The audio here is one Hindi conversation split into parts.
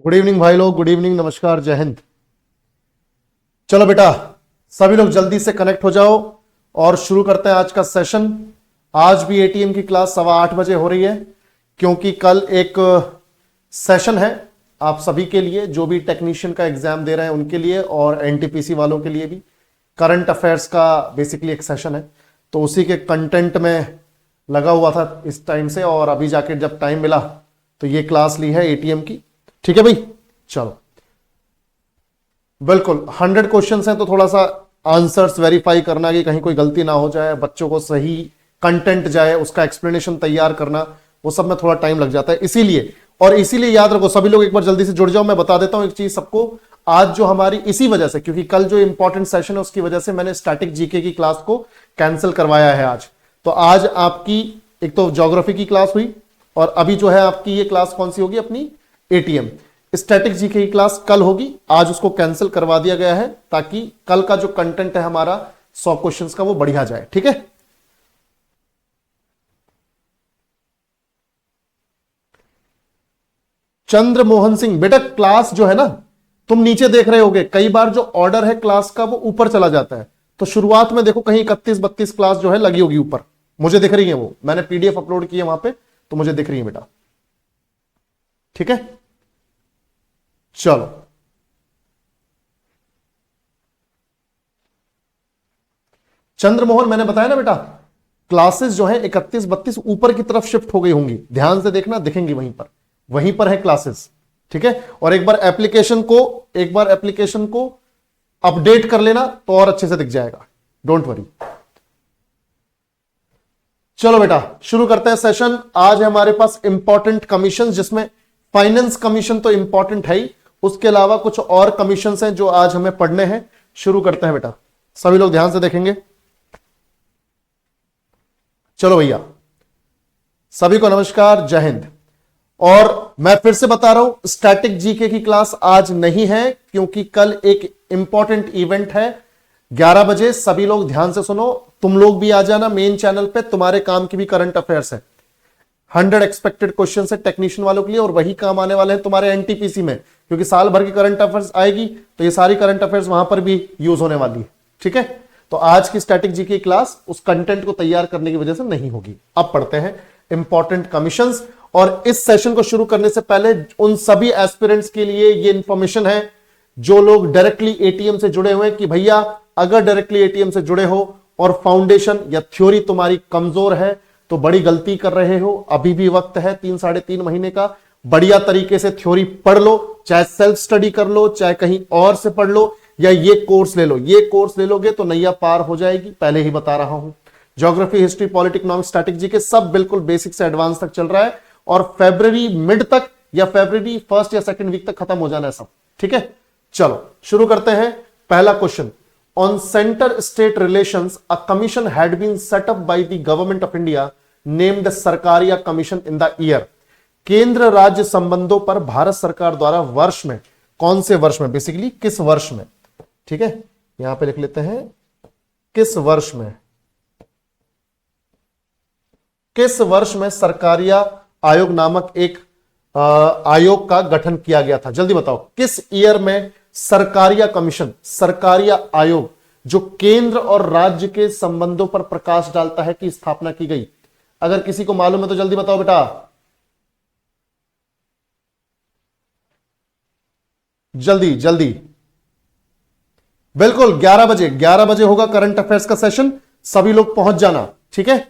गुड इवनिंग भाई लोग, गुड इवनिंग, नमस्कार, जय हिंद। चलो बेटा, सभी लोग जल्दी से कनेक्ट हो जाओ और शुरू करते हैं आज का सेशन। आज भी एटीएम की क्लास 8:15 हो रही है, क्योंकि कल एक सेशन है आप सभी के लिए, जो भी टेक्नीशियन का एग्जाम दे रहे हैं उनके लिए, और एनटीपीसी वालों के लिए भी करंट अफेयर्स का बेसिकली एक सेशन है। तो उसी के कंटेंट में लगा हुआ था इस टाइम से, और अभी जाके जब टाइम मिला तो ये क्लास ली है एटीएम की। ठीक है भाई, चलो बिल्कुल 100 क्वेश्चंस हैं, तो थोड़ा सा आंसर्स वेरीफाई करना कि कहीं कोई गलती ना हो जाए, बच्चों को सही कंटेंट जाए, उसका एक्सप्लेनेशन तैयार करना, वो सब में थोड़ा टाइम लग जाता है। इसीलिए याद रखो सभी लोग, एक बार जल्दी से जुड़ जाओ। मैं बता देता हूं एक चीज सबको, आज जो हमारी इसी वजह से, क्योंकि कल जो इंपॉर्टेंट सेशन है उसकी वजह से मैंने स्टैटिक जीके की क्लास को कैंसिल करवाया है आज। तो आज आपकी एक तो ज्योग्राफी की क्लास हुई, और अभी जो है आपकी ये क्लास कौन सी होगी अपनी, एटीएम। स्टैटिक जीके की क्लास कल होगी, आज उसको कैंसिल करवा दिया गया है, ताकि कल का जो कंटेंट है हमारा 100 क्वेश्चंस का वो बढ़िया जाए। ठीक है, चंद्रमोहन सिंह बेटा, क्लास जो है ना, तुम नीचे देख रहे होगे कई बार जो ऑर्डर है क्लास का वो ऊपर चला जाता है। तो शुरुआत में देखो कहीं 31-32 क्लास जो है लगी होगी ऊपर, मुझे दिख रही है, वो मैंने पीडीएफ अपलोड की है वहां पे, तो मुझे दिख रही है बेटा। ठीक है, चलो चंद्रमोहन, मैंने बताया ना बेटा, क्लासेस जो है 31-32 ऊपर की तरफ शिफ्ट हो गई होंगी, ध्यान से देखना, दिखेंगी वहीं पर है क्लासेस। ठीक है, और एक बार एप्लीकेशन को अपडेट कर लेना तो और अच्छे से दिख जाएगा, डोंट वरी। चलो बेटा, शुरू करते हैं सेशन। आज है हमारे पास इंपॉर्टेंट कमीशन, जिसमें फाइनेंस कमीशन तो इंपॉर्टेंट है ही, उसके अलावा कुछ और कमीशन हैं जो आज हमें पढ़ने हैं। शुरू करते हैं बेटा, सभी लोग ध्यान से देखेंगे। चलो भैया, सभी को नमस्कार, जय हिंद। और मैं फिर से बता रहा हूं, स्टैटिक जीके की क्लास आज नहीं है, क्योंकि कल एक इंपॉर्टेंट इवेंट है 11 बजे। सभी लोग ध्यान से सुनो, तुम लोग भी आ जाना मेन चैनल पे, तुम्हारे काम की भी करंट अफेयर्स है। 100 एक्सपेक्टेड क्वेश्चन है टेक्नीशियन वालों के लिए, और वही काम आने वाले हैं तुम्हारे एनटीपीसी में, क्योंकि साल भर की करंट अफेयर्स आएगी, तो ये सारी करंट अफेयर्स वहां पर भी यूज होने वाली है। ठीक है, तो आज की स्टैटिक जी की क्लास उस कंटेंट को तैयार करने की वजह से नहीं होगी। अब पढ़ते हैं इंपॉर्टेंट कमीशंस। और इस सेशन को शुरू करने से पहले उन सभी एस्पिरेंट्स के लिए ये इंफॉर्मेशन है जो लोग डायरेक्टली एटीएम से जुड़े हुए हैं, कि भैया अगर डायरेक्टली एटीएम से जुड़े हो और फाउंडेशन या थ्योरी तुम्हारी कमजोर है तो बड़ी गलती कर रहे हो। अभी भी वक्त है 3-3.5 महीने का, बढ़िया तरीके से थ्योरी पढ़ लो, चाहे सेल्फ स्टडी कर लो, चाहे कहीं और से पढ़ लो, या ये कोर्स ले लो। ये कोर्स ले लोगे तो नैया पार हो जाएगी, पहले ही बता रहा हूं। Geography, history, politics, economics, static GK सब बिल्कुल बेसिक से एडवांस तक चल रहा है, और फरवरी मिड तक या फरवरी फर्स्ट या सेकंड वीक तक खत्म हो जाना है सब। ठीक है, चलो शुरू करते हैं। पहला question, on centre state relations a commission had been set up by the government of India named Sarkaria commission in the year. केंद्र राज्य संबंधों पर भारत सरकार द्वारा वर्ष में, कौन से वर्ष में, बेसिकली किस वर्ष में। ठीक है, यहां पे लिख लेते हैं किस वर्ष में, किस वर्ष में सरकारिया आयोग नामक एक आयोग का गठन किया गया था। जल्दी बताओ, किस ईयर में सरकारिया कमीशन, सरकारिया आयोग, जो केंद्र और राज्य के संबंधों पर प्रकाश डालता है, की स्थापना की गई। अगर किसी को मालूम है तो जल्दी बताओ बेटा, जल्दी जल्दी। बिल्कुल 11 बजे होगा करंट अफेयर्स का सेशन, सभी लोग पहुंच जाना। ठीक है,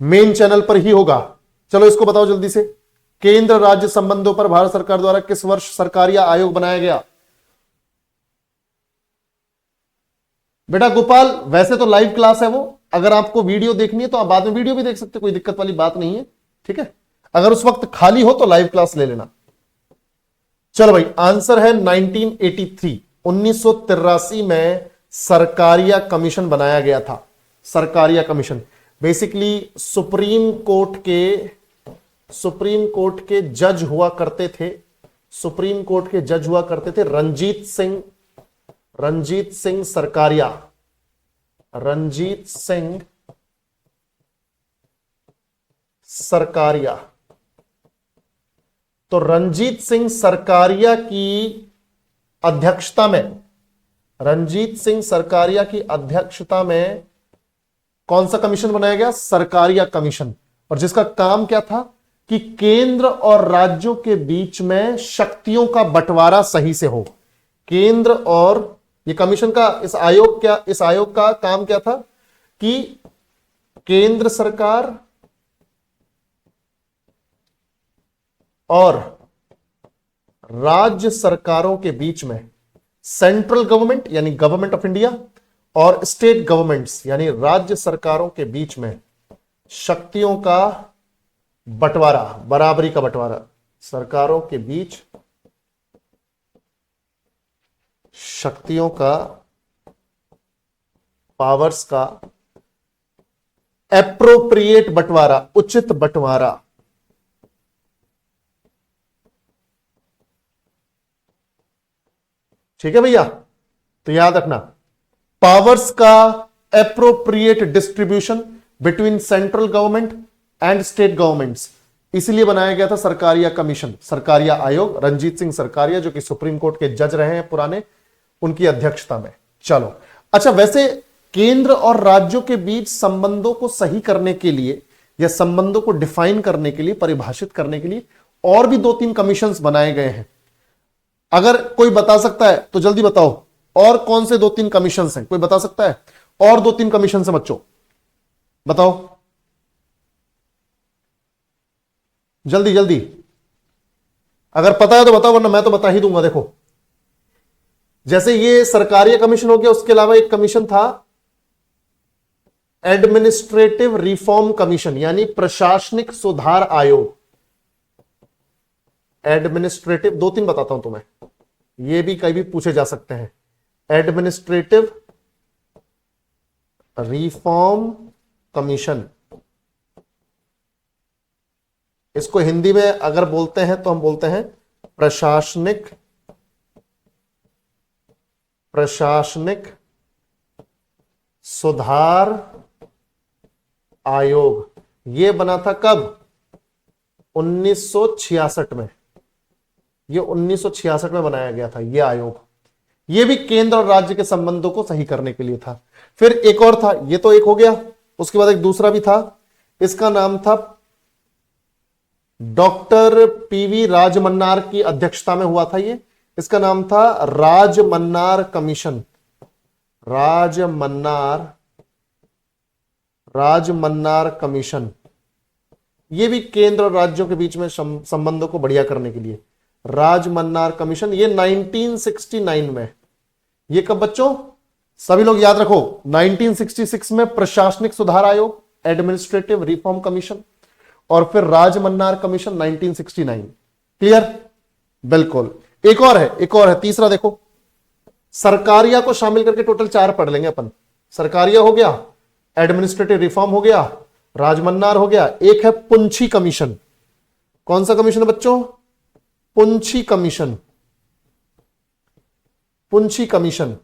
मेन चैनल पर ही होगा। चलो इसको बताओ जल्दी से, केंद्र राज्य संबंधों पर भारत सरकार द्वारा किस वर्ष सरकारिया आयोग बनाया गया। बेटा गोपाल, वैसे तो लाइव क्लास है वो, अगर आपको वीडियो देखनी है तो आप बाद में वीडियो भी देख सकते, कोई दिक्कत वाली बात नहीं है। ठीक है, अगर उस वक्त खाली हो तो लाइव क्लास ले लेना। चलो भाई, आंसर है 1983, 1983 में सरकारिया कमीशन बनाया गया था। Sarkaria commission basically supreme court के जज हुआ करते थे, सुप्रीम कोर्ट के जज हुआ करते थे रंजीत सिंह सरकारिया, रंजीत सिंह सरकारिया। तो रंजीत सिंह सरकारिया की अध्यक्षता में, रंजीत सिंह सरकारिया की अध्यक्षता में कौन सा कमीशन बनाया गया? सरकारिया कमीशन। और जिसका काम क्या था कि केंद्र और राज्यों के बीच में शक्तियों का बंटवारा सही से हो। केंद्र और ये कमीशन का, इस आयोग का काम क्या था कि केंद्र सरकार और राज्य सरकारों के बीच में, सेंट्रल गवर्नमेंट यानी गवर्नमेंट ऑफ इंडिया और स्टेट गवर्नमेंट्स यानी राज्य सरकारों के बीच में शक्तियों का बंटवारा, बराबरी का बंटवारा, सरकारों के बीच शक्तियों का, पावर्स का एप्रोप्रिएट बंटवारा, उचित बंटवारा। ठीक है भैया, तो याद रखना, पावर्स का appropriate distribution between central government and state governments, इसलिए बनाया गया था सरकारिया कमीशन, सरकारिया आयोग। रंजीत सिंह सरकारिया जो कि सुप्रीम कोर्ट के जज रहे हैं पुराने, उनकी अध्यक्षता में। चलो अच्छा, वैसे केंद्र और राज्यों के बीच संबंधों को सही करने के लिए या संबंधों को डिफाइन करने के लिए, परिभाषित करने के लिए और भी 2-3 कमीशंस बनाए गए हैं। अगर कोई बता सकता है तो जल्दी बताओ, और कौन से 2-3 कमीशंस हैं? कोई बता सकता है? और 2-3 कमीशन हैं बच्चों, बताओ जल्दी जल्दी। अगर पता है तो बताओ, वरना मैं तो बता ही दूंगा। देखो, जैसे ये सरकारी कमीशन हो गया, उसके अलावा एक कमीशन था एडमिनिस्ट्रेटिव रिफॉर्म कमीशन यानी प्रशासनिक सुधार आयोग। एडमिनिस्ट्रेटिव 2-3 बताता हूं तुम्हें, ये भी कहीं भी पूछे जा सकते हैं। एडमिनिस्ट्रेटिव रिफॉर्म कमीशन, इसको हिंदी में अगर बोलते हैं तो हम बोलते हैं प्रशासनिक सुधार आयोग। यह बना था कब? 1966 में। यह 1966 में बनाया गया था यह आयोग। यह भी केंद्र और राज्य के संबंधों को सही करने के लिए था। फिर एक और था, यह तो एक हो गया, उसके बाद एक दूसरा भी था, इसका नाम था डॉक्टर पीवी राजमन्नार की अध्यक्षता में हुआ था ये। इसका नाम था राजमन्नार कमीशन। राजमन्नार कमीशन, ये भी केंद्र और राज्यों के बीच में संबंधों को बढ़िया करने के लिए। राजमन्नार कमीशन, ये 1969 में। ये कब बच्चों? सभी लोग याद रखो, 1966 में प्रशासनिक सुधार आयोग, एडमिनिस्ट्रेटिव रिफॉर्म कमीशन, और फिर राजमन्नार कमीशन 1969। क्लियर? बिल्कुल। एक और है तीसरा। देखो, सरकारिया को शामिल करके टोटल 4 पढ़ लेंगे अपन। सरकारिया हो गया, एडमिनिस्ट्रेटिव रिफॉर्म हो गया, राजमन्नार हो गया, एक है पुंछी कमीशन। कौन सा कमीशन है बच्चों? Punchhi commission. Punchhi commission,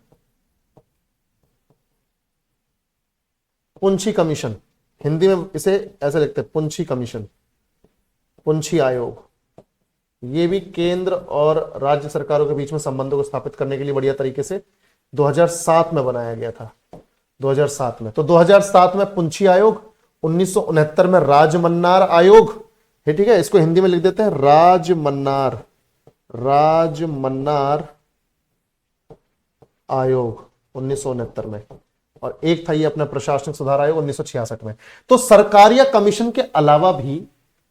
Punchhi commission, Hindi में इसे ऐसे लिखते हैं, पुंछी कमीशन, पुंछी आयोग। ये भी केंद्र और राज्य सरकारों के बीच में संबंधों को स्थापित करने के लिए बढ़िया तरीके से 2007 में बनाया गया था। 2007 में, तो 2007 में पुंछी आयोग, 1969 में राजमन्नार आयोग है। ठीक है, इसको हिंदी में लिख देते हैं राजमन्नार आयोग 1969 में, और एक था ये अपना प्रशासनिक सुधार आयोग 1966 में। तो सरकारिया कमीशन के अलावा भी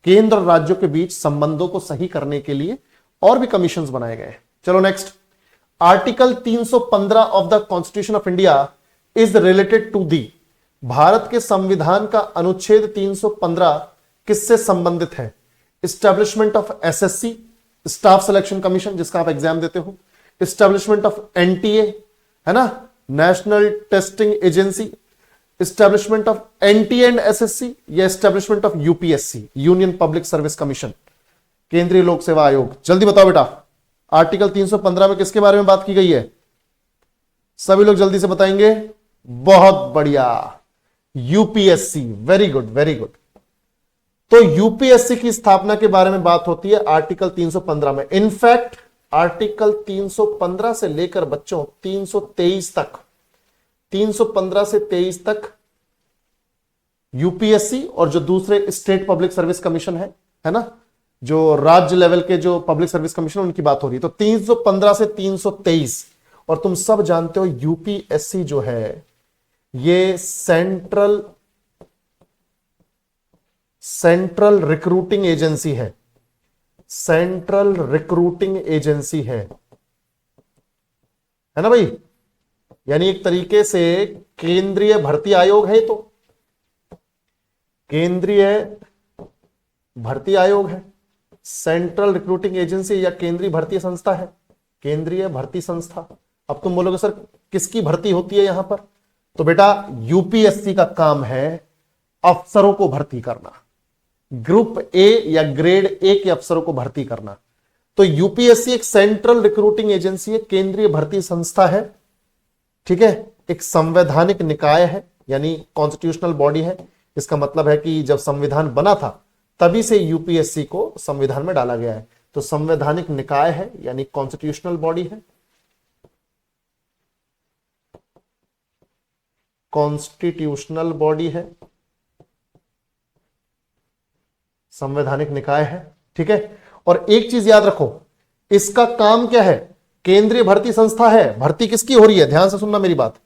केंद्र और राज्यों के बीच संबंधों को सही करने के लिए और भी कमीशंस बनाए गए। चलो next, article 315 of the constitution of India is related to the. Bharat के संविधान का अनुच्छेद 315 किससे संबंधित है? Establishment of SSC, staff selection commission, जिसका आप एग्जाम देते हो, एस्टेब्लिशमेंट ऑफ एनटीए, है ना, national testing agency, establishment of NTA and SSC, या establishment of UPSC, union public service commission, केंद्रीय लोक सेवा आयोग। जल्दी बताओ बेटा, आर्टिकल 315 में किसके बारे में बात की गई है? सभी लोग जल्दी से बताएंगे। बहुत बढ़िया, UPSC. Very good, very good. तो यूपीएससी की स्थापना के बारे में बात होती है आर्टिकल 315 में। इनफैक्ट आर्टिकल 315 से लेकर बच्चों 323 तक, 315 से 23 तक यूपीएससी और जो दूसरे स्टेट पब्लिक सर्विस कमीशन है ना, जो राज्य लेवल के जो पब्लिक सर्विस कमीशन, उनकी बात हो रही है। तो 315 से 323, और तुम सब जानते हो यूपीएससी जो है ये सेंट्रल रिक्रूटिंग एजेंसी है, सेंट्रल रिक्रूटिंग एजेंसी है ना भाई। यानी एक तरीके से केंद्रीय भर्ती आयोग है, तो केंद्रीय भर्ती आयोग है, सेंट्रल रिक्रूटिंग एजेंसी या केंद्रीय भर्ती संस्था है, केंद्रीय भर्ती संस्था। अब तुम बोलोगे सर किसकी भर्ती होती है यहां पर, तो बेटा यूपीएससी का काम है अफसरों को भर्ती करना, ग्रुप ए या ग्रेड ए के अफसरों को भर्ती करना। तो यूपीएससी एक सेंट्रल रिक्रूटिंग एजेंसी है, केंद्रीय भर्ती संस्था है, ठीक है, एक संवैधानिक निकाय है, यानी कॉन्स्टिट्यूशनल बॉडी है। इसका मतलब है कि जब संविधान बना था तभी से यूपीएससी को संविधान में डाला गया है। तो संवैधानिक निकाय है, यानी कॉन्स्टिट्यूशनल बॉडी है, कॉन्स्टिट्यूशनल बॉडी है, संवैधानिक निकाय है, ठीक है। और एक चीज याद रखो, इसका काम क्या है, केंद्रीय भर्ती संस्था है। भर्ती किसकी हो रही है, ध्यान से सुनना मेरी बात,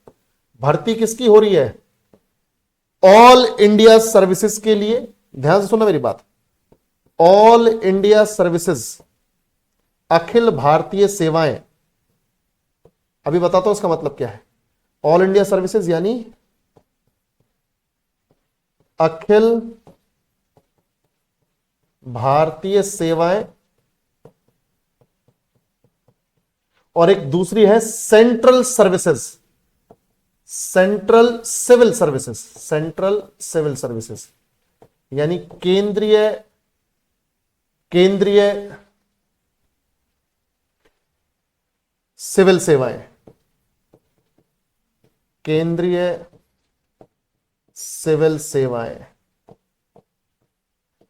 भर्ती किसकी हो रही है, ऑल इंडिया सर्विसेज के लिए। ध्यान से सुनना मेरी बात, all India services, Akhil Bharatiya सेवाएं। अभी बताता हूं इसका मतलब क्या है। ऑल इंडिया सर्विसेज यानी अखिल भारतीय सेवाएं, और एक दूसरी है central services, central civil services, central civil services यानी केंद्रीय सिविल सेवाएं, केंद्रीय सिविल सेवाएं।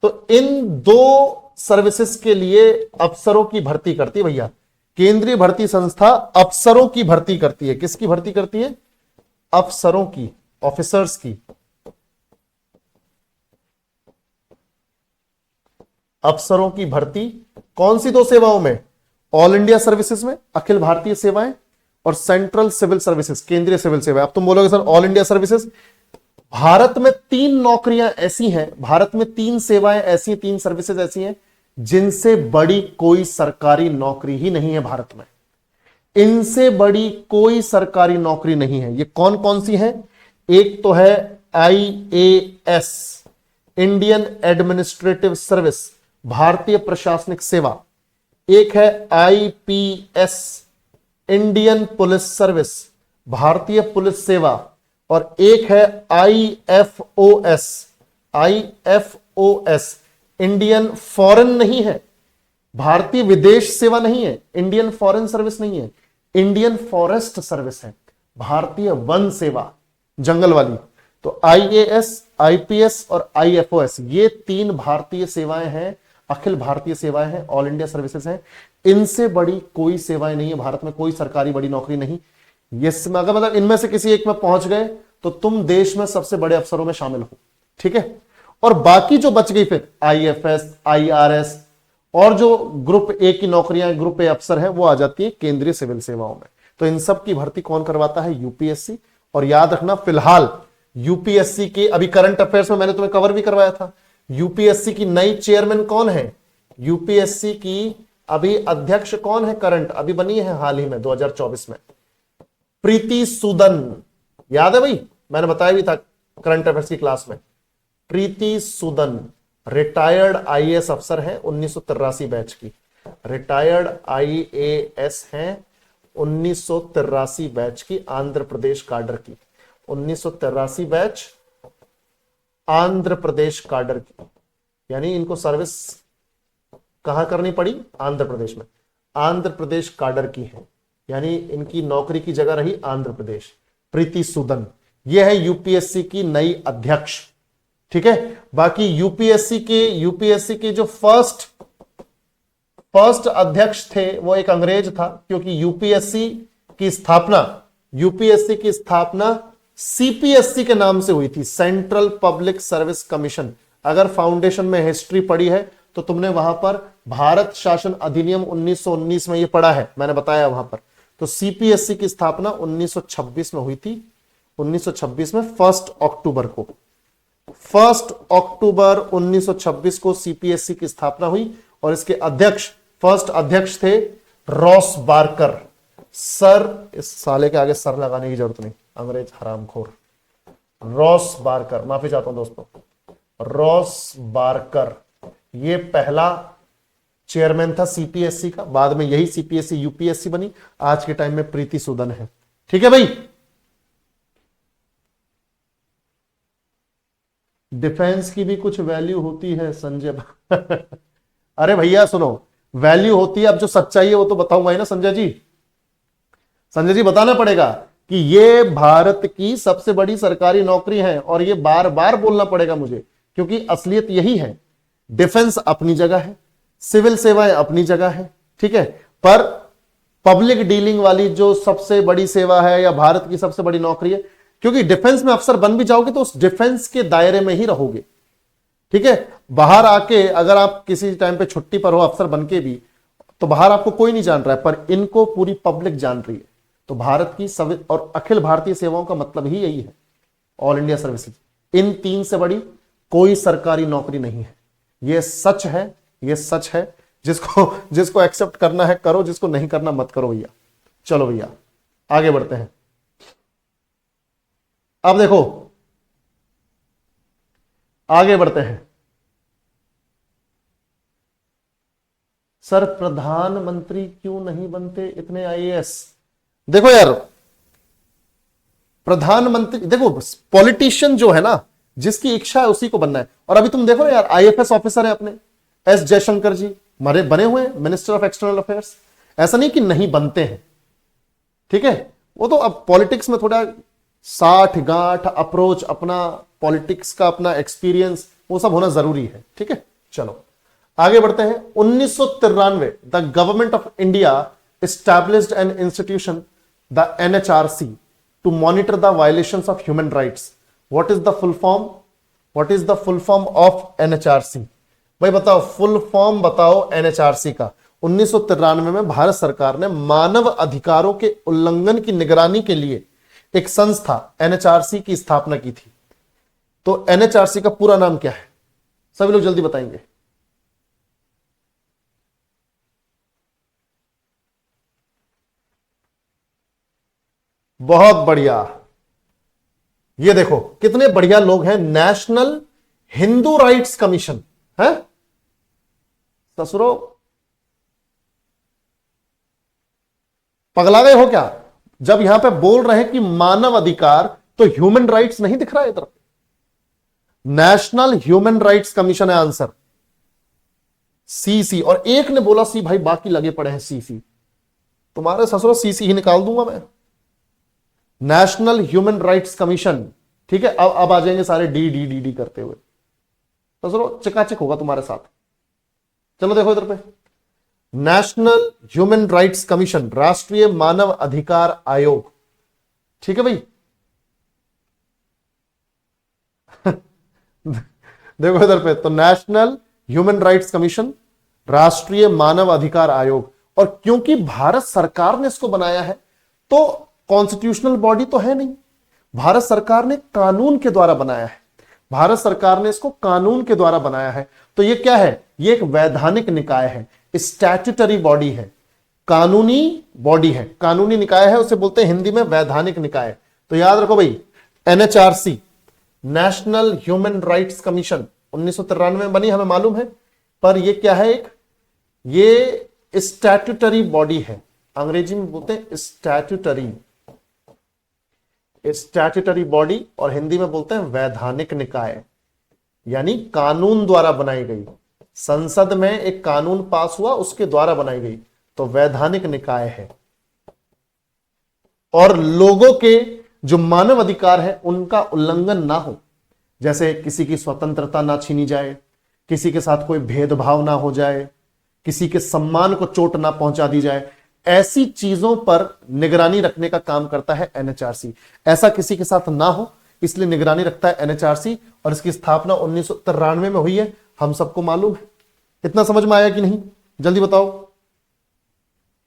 तो इन दो सर्विसेज के लिए अफसरों की भर्ती करती है भैया। केंद्रीय भर्ती संस्था अफसरों की भर्ती करती है। किसकी भर्ती करती है, अफसरों की, ऑफिसर्स की। अफसरों की भर्ती कौन सी दो सेवाओं में, ऑल इंडिया सर्विसेज में, अखिल भारतीय सेवाएं, और सेंट्रल सिविल सर्विसेज, केंद्रीय सिविल सेवाएं। अब तुम बोलोगे sir all India services, Bharat में 3 नौकरियां ऐसी हैं, भारत में 3 सेवाएं ऐसी, 3 सर्विसेज ऐसी हैं जिनसे बड़ी कोई सरकारी नौकरी ही नहीं है भारत में। इनसे बड़ी कोई सरकारी नौकरी नहीं है। ये कौन कौन सी है, एक तो है IAS, इंडियन एडमिनिस्ट्रेटिव सर्विस, भारतीय प्रशासनिक सेवा। एक है IPS, इंडियन पुलिस सर्विस, भारतीय पुलिस सेवा। और एक है IFOS, IFOS, इंडियन फॉरेन नहीं है, भारतीय विदेश सेवा नहीं है, इंडियन फॉरेन सर्विस नहीं है, इंडियन फॉरेस्ट सर्विस है, भारतीय वन सेवा, जंगल वाली। तो IAS, IPS और IFOS ये 3 भारतीय सेवाएं हैं, अखिल भारतीय सेवाएं हैं, ऑल इंडिया सर्विसेज हैं। इनसे बड़ी कोई सेवाएं नहीं है भारत में, कोई सरकारी बड़ी नौकरी नहीं। ये अगर मतलब इनमें से किसी एक में पहुंच गए तो तुम देश में सबसे बड़े अफसरों में शामिल हो, ठीक है। और बाकी जो बच गई फिर IFS, IRS और जो ग्रुप ए की नौकरियां, ग्रुप ए अफसर है, वो आ जाती है केंद्रीय सिविल सेवाओं में। तो इन सब की भर्ती कौन करवाता है, यूपीएससी। और याद रखना फिलहाल यूपीएससी के अभी करंट अफेयर्स में मैंने तुम्हें कवर भी करवाया था, यूपीएससी की नई चेयरमैन कौन है, यूपीएससी की अभी अध्यक्ष कौन है, करंट अभी बनी है हाल ही में 2024 में, प्रीति सूदन। याद है भाई, मैंने बताया भी था करंट अफेयर्स की क्लास में। प्रीति सूदन रिटायर्ड IAS अफसर है, 1983 बैच की, रिटायर्ड IAS हैं 1983 बैच की, आंध्र प्रदेश काडर की, 1983 बैच आंध्र प्रदेश काडर की। यानी इनको सर्विस कहां करनी पड़ी, आंध्र प्रदेश में, आंध्र प्रदेश काडर की है, यानी इनकी नौकरी की जगह रही आंध्र प्रदेश। प्रीति सूदन, यह है यूपीएससी की नई अध्यक्ष, ठीक है। बाकी यूपीएससी के जो फर्स्ट अध्यक्ष थे वो एक अंग्रेज था, क्योंकि यूपीएससी की स्थापना सीपीएससी के नाम से हुई थी, सेंट्रल पब्लिक सर्विस कमीशन। अगर फाउंडेशन में हिस्ट्री पढ़ी है तो तुमने वहां पर भारत शासन अधिनियम 1919 में ये पढ़ा है, मैंने बताया वहां पर। तो सीपीएससी की स्थापना 1926 में हुई थी, 1926 में 1 अक्टूबर 1926 को सीपीएससी की स्थापना हुई और इसके फर्स्ट अध्यक्ष थे रॉस बार्कर। सर, इस साले के आगे सर लगाने की जरूरत नहीं, अंग्रेज हरामखोर। रॉस बार्कर, माफी चाहता हूं दोस्तों, रॉस बार्कर ये पहला चेयरमैन था सीपीएससी का। बाद में यही सीपीएससी यूपीएससी बनी, आज के टाइम में प्रीति सूदन है। ठीक है भाई। डिफेंस की भी कुछ वैल्यू होती है संजय। अरे भैया सुनो, वैल्यू होती है, अब जो सच्चाई है वो तो बताऊंगा ही ना संजय जी। संजय जी बताना पड़ेगा कि ये भारत की सबसे बड़ी सरकारी नौकरी है, और ये बार बार बोलना पड़ेगा मुझे, क्योंकि असलियत यही है। डिफेंस अपनी जगह है, सिविल सेवाएं अपनी जगह है, ठीक है, पर पब्लिक डीलिंग वाली जो सबसे बड़ी सेवा है या भारत की सबसे बड़ी नौकरी है, क्योंकि डिफेंस में अफसर बन भी जाओगे तो उस डिफेंस के दायरे में ही रहोगे। ठीक है, बाहर आके अगर आप किसी टाइम पे छुट्टी पर हो अफसर बन के भी, तो बाहर आपको कोई नहीं जान रहा है, पर इनको पूरी पब्लिक जान रही है। तो भारत की और अखिल भारतीय सेवाओं का मतलब ही यही है, ऑल इंडिया सर्विसेज। इन तीन से बड़ी कोई सरकारी नौकरी नहीं है। यह सच है, यह सच है। जिसको एक्सेप्ट करना है करो, जिसको नहीं करना मत करो भैया। चलो भैया आगे बढ़ते हैं। अब देखो आगे बढ़ते हैं। सर प्रधानमंत्री क्यों नहीं बनते इतने आईएएस? देखो यार, प्रधानमंत्री, देखो पॉलिटिशियन जो है ना, जिसकी इच्छा है उसी को बनना है। और अभी तुम देखो यार, आईएफएस ऑफिसर है अपने एस जयशंकर जी, बने हुए हैं मिनिस्टर ऑफ एक्सटर्नल अफेयर्स। ऐसा नहीं कि नहीं बनते हैं, ठीक है। वो तो अब पॉलिटिक्स में थोड़ा साठ गांठ अप्रोच, अपना पॉलिटिक्स का अपना एक्सपीरियंस, वो सब होना जरूरी है, ठीक है। चलो आगे बढ़ते हैं। 1993 the government of India established an institution, the NHRC, to monitor the violations of human rights. What is the full form? What is the full form of NHRC? भाई बताओ, फुल फॉर्म बताओ NHRC का। 1993 में भारत सरकार ने मानव अधिकारों के उल्लंघन की निगरानी के लिए एक संस्था NHRC की स्थापना की थी। तो NHRC का पूरा नाम क्या है? सभी लोग जल्दी बताएंगे। बहुत बढ़िया, ये देखो कितने बढ़िया लोग हैं। नेशनल हिंदू राइट्स कमीशन है। ससुरो पगला गए हो क्या? जब यहां पे बोल रहे हैं कि मानव अधिकार, तो ह्यूमन राइट्स नहीं दिख रहा है इधर। नेशनल ह्यूमन राइट्स कमीशन है आंसर, सीसी। और एक ने बोला सी, भाई बाकी लगे पड़े हैं सीसी। तुम्हारे ससुरो सीसी ही निकाल दूंगा मैं। नेशनल ह्यूमन राइट्स कमीशन, ठीक है। अब आ जाएंगे सारे डी डी डी डी करते हुए, तो चलो चिकाचिक होगा तुम्हारे साथ। चलो देखो इधर पे, नेशनल ह्यूमन राइट्स कमीशन, राष्ट्रीय मानव अधिकार आयोग, ठीक है भाई। देखो इधर पे, तो नेशनल ह्यूमन राइट्स कमीशन, राष्ट्रीय मानव अधिकार आयोग। और क्योंकि भारत सरकार ने इसको बनाया है, तो कॉन्स्टिट्यूशनल बॉडी तो है नहीं, भारत सरकार ने कानून के द्वारा बनाया है। भारत सरकार ने इसको कानून के द्वारा बनाया है। तो ये क्या है? ये एक वैधानिक निकाय है, स्टैट्यूटरी बॉडी है, कानूनी बॉडी है, कानूनी निकाय है, उसे बोलते हैं हिंदी में वैधानिक निकाय। तो याद रखो भाई, NHRC national human rights commission 1993 में बनी, हमें मालूम है। पर ये क्या है? ये स्टैट्यूटरी बॉडी है, अंग्रेजी में बोलते हैं स्टैट्यूटरी बॉडी, और हिंदी में बोलते हैं वैधानिक निकाय, यानी कानून द्वारा बनाई गई। संसद में एक कानून पास हुआ, उसके द्वारा बनाई गई, तो वैधानिक निकाय है। और लोगों के जो मानव अधिकार है उनका उल्लंघन ना हो, जैसे किसी की स्वतंत्रता ना छीनी जाए, किसी के साथ कोई भेदभाव ना हो जाए, किसी के सम्मान को चोट ना पहुंचा दी जाए, ऐसी चीजों पर निगरानी रखने का काम करता है एनएचआरसी। ऐसा किसी के साथ ना हो इसलिए निगरानी रखता है एनएचआरसी, और इसकी स्थापना 1993 में हुई है, हम सबको मालूम है। इतना समझ में आया कि नहीं, जल्दी बताओ,